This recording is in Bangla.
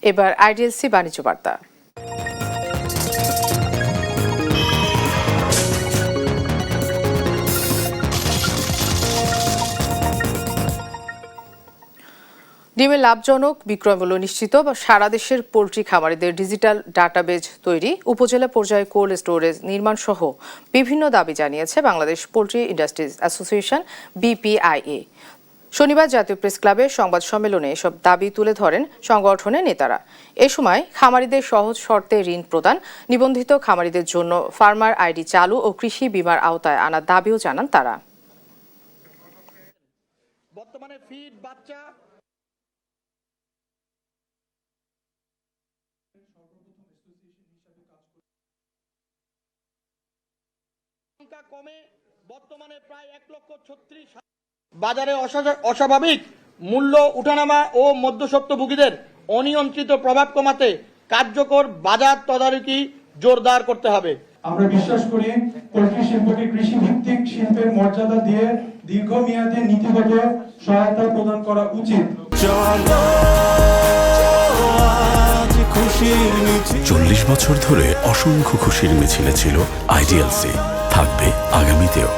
এবার আইডিএলসি বাণিজ্য বার্তা। ডিমের লাভজনক বিক্রয় মূল্য নিশ্চিত বা সারা দেশের পোল্ট্রি খামারিদের ডিজিটাল ডাটাবেজ তৈরি, উপজেলা পর্যায়ে কোল্ড স্টোরেজ নির্মাণ সহ বিভিন্ন দাবি জানিয়েছে Bangladesh poultry industries association BPIA। শনিবার জাতীয় প্রেস ক্লাবে সংবাদ সম্মেলনে এসব দাবি তুলে ধরেন সংগঠনের নেতারা। এ সময় খামারিদের সহজ শর্তে ঋণ প্রদান, নিবন্ধিত খামারিদের জন্য ফার্মার আইডি চালু ও কৃষি বীমার আওতায় আনার দাবিও জানান তারা। বর্তমানে ফিড বাচ্চা কমে বর্তমানে প্রায় 1,36,000। বাজারে অস্বাভাবিক মূল্য উঠানামা ও মধ্যস্বত্বভোগীদের অনিয়ন্ত্রিত প্রভাব কমাতে কার্যকর বাজার তদারকি জোরদার করতে হবে। আমরা বিশ্বাস করি পোল্ট্রি শিল্পকে কৃষি ভিত্তিক শিল্পের মর্যাদা দিয়ে দীর্ঘমেয়াদী নীতিগত সহায়তা প্রদান করা উচিত। 40 বছর ধরে অসংখ্য খুশির মিছিলে ছিল আইডিএলসি, থাকবে আগামীতেও।